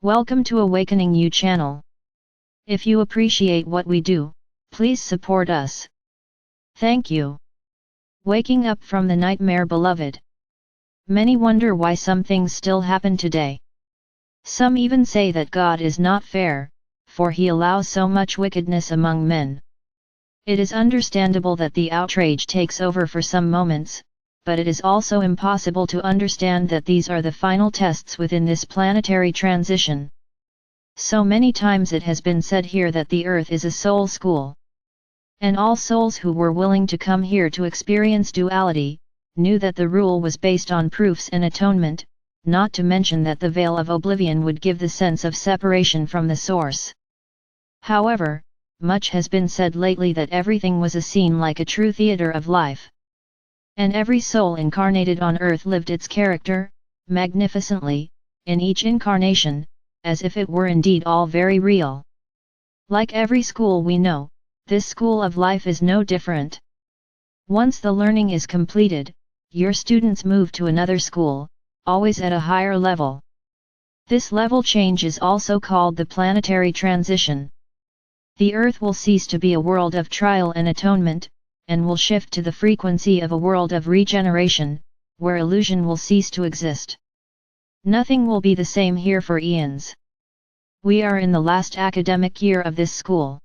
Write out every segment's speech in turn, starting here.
Welcome to AwakeningYOU channel. If you appreciate what we do, please support us. Thank you. Waking up from the nightmare, beloved. Many wonder why some things still happen today. Some even say that God is not fair, for he allows so much wickedness among men. It is understandable that the outrage takes over for some moments, but it is also impossible to understand that these are the final tests within this planetary transition. So many times it has been said here that the earth is a soul school. And all souls who were willing to come here to experience duality, knew that the rule was based on proofs and atonement, not to mention that the veil of oblivion would give the sense of separation from the source. However, much has been said lately that everything was a scene like a true theater of life. And every soul incarnated on earth lived its character, magnificently, in each incarnation, as if it were indeed all very real. Like every school we know, this school of life is no different. Once the learning is completed, your students move to another school, always at a higher level. This level change is also called the planetary transition. The earth will cease to be a world of trial and atonement, and will shift to the frequency of a world of regeneration, where illusion will cease to exist. Nothing will be the same here for eons. We are in the last academic year of this school.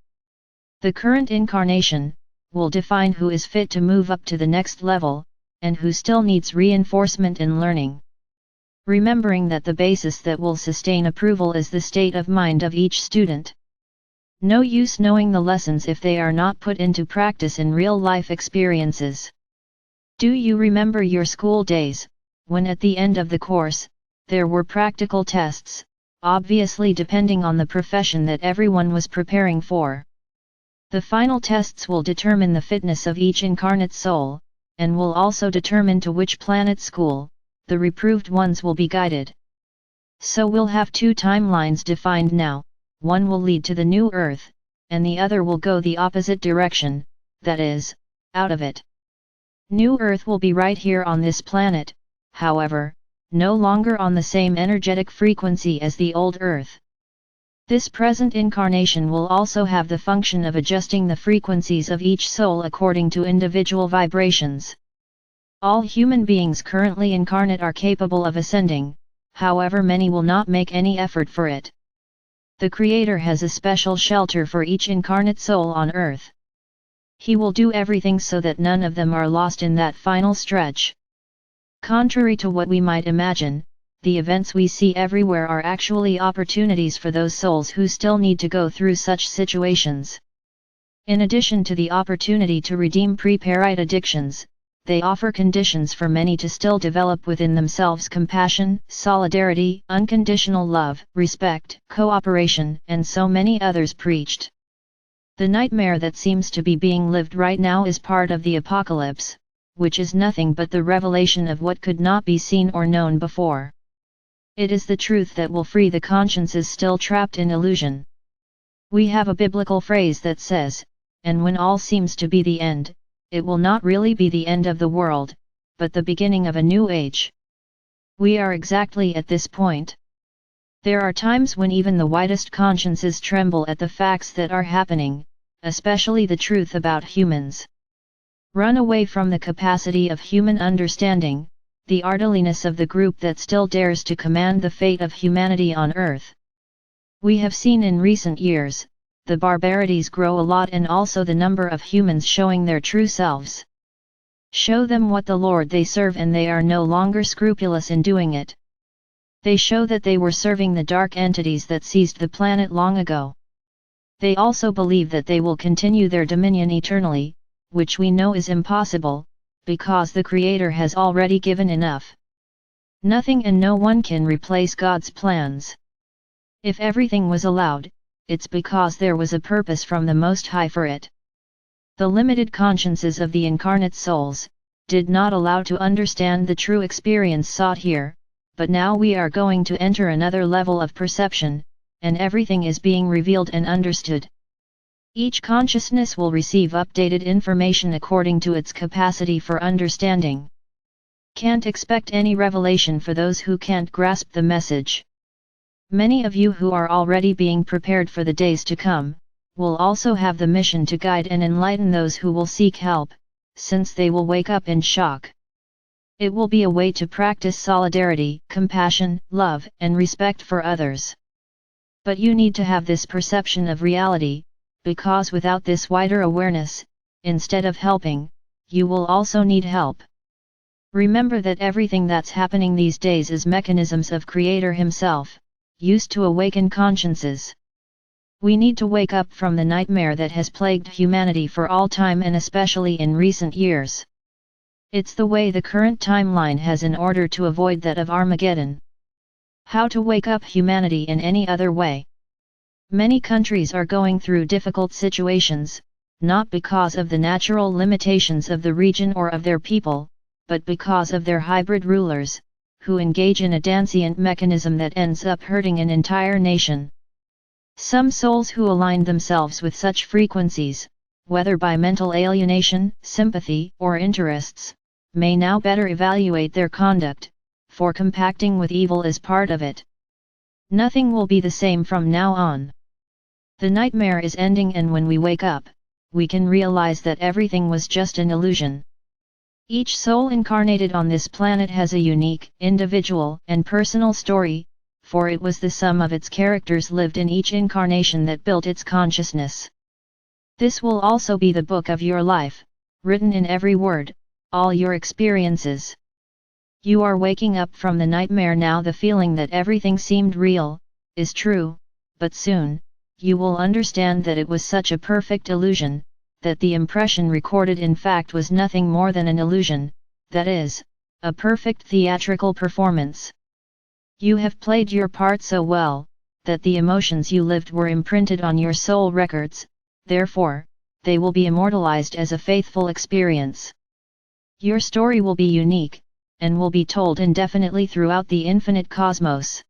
The current incarnation will define who is fit to move up to the next level, and who still needs reinforcement in learning. Remembering that the basis that will sustain approval is the state of mind of each student. No use knowing the lessons if they are not put into practice in real-life experiences. Do you remember your school days, when at the end of the course, there were practical tests, obviously depending on the profession that everyone was preparing for? The final tests will determine the fitness of each incarnate soul, and will also determine to which planet school the reproved ones will be guided. So we'll have two timelines defined now. One will lead to the new earth, and the other will go the opposite direction, that is, out of it. New earth will be right here on this planet, however, no longer on the same energetic frequency as the old earth. This present incarnation will also have the function of adjusting the frequencies of each soul according to individual vibrations. All human beings currently incarnate are capable of ascending, however many will not make any effort for it. The Creator has a special shelter for each incarnate soul on earth. He will do everything so that none of them are lost in that final stretch. Contrary to what we might imagine, the events we see everywhere are actually opportunities for those souls who still need to go through such situations. In addition to the opportunity to redeem pre-parite addictions, they offer conditions for many to still develop within themselves compassion, solidarity, unconditional love, respect, cooperation, and so many others preached. The nightmare that seems to be being lived right now is part of the apocalypse, which is nothing but the revelation of what could not be seen or known before. It is the truth that will free the consciences still trapped in illusion. We have a biblical phrase that says, "And when all seems to be the end, it will not really be the end of the world, but the beginning of a new age." We are exactly at this point. There are times when even the widest consciences tremble at the facts that are happening, especially the truth about humans. Run away from the capacity of human understanding, the orderliness of the group that still dares to command the fate of humanity on earth. We have seen in recent years, the barbarities grow a lot, and also the number of humans showing their true selves. Show them what the Lord they serve and they are no longer scrupulous in doing it. They show that they were serving the dark entities that seized the planet long ago. They also believe that they will continue their dominion eternally, which we know is impossible, because the Creator has already given enough. Nothing and no one can replace God's plans. If everything was allowed, it's because there was a purpose from the Most High for it. The limited consciences of the incarnate souls did not allow to understand the true experience sought here, but now we are going to enter another level of perception, and everything is being revealed and understood. Each consciousness will receive updated information according to its capacity for understanding. Can't expect any revelation for those who can't grasp the message. Many of you who are already being prepared for the days to come, will also have the mission to guide and enlighten those who will seek help, since they will wake up in shock. It will be a way to practice solidarity, compassion, love, and respect for others. But you need to have this perception of reality, because without this wider awareness, instead of helping, you will also need help. Remember that everything that's happening these days is mechanisms of Creator Himself, used to awaken consciences. We need to wake up from the nightmare that has plagued humanity for all time and especially in recent years. It's the way the current timeline has in order to avoid that of Armageddon. How to wake up humanity in any other way? Many countries are going through difficult situations, not because of the natural limitations of the region or of their people, but because of their hybrid rulers, who engage in a transient mechanism that ends up hurting an entire nation. Some souls who align themselves with such frequencies, whether by mental alienation, sympathy, or interests, may now better evaluate their conduct, for compacting with evil is part of it. Nothing will be the same from now on. The nightmare is ending, and when we wake up, we can realize that everything was just an illusion. Each soul incarnated on this planet has a unique, individual, and personal story, for it was the sum of its characters lived in each incarnation that built its consciousness. This will also be the book of your life, written in every word, all your experiences. You are waking up from the nightmare now. The feeling that everything seemed real, is true, but soon, you will understand that it was such a perfect illusion, that the impression recorded in fact was nothing more than an illusion, that is, a perfect theatrical performance. You have played your part so well, that the emotions you lived were imprinted on your soul records, therefore, they will be immortalized as a faithful experience. Your story will be unique, and will be told indefinitely throughout the infinite cosmos.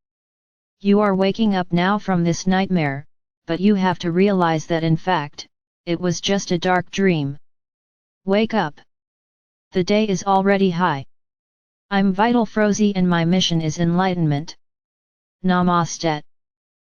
You are waking up now from this nightmare, but you have to realize that in fact, it was just a dark dream. Wake up! The day is already high. I'm Vital Frozy and my mission is enlightenment. Namaste.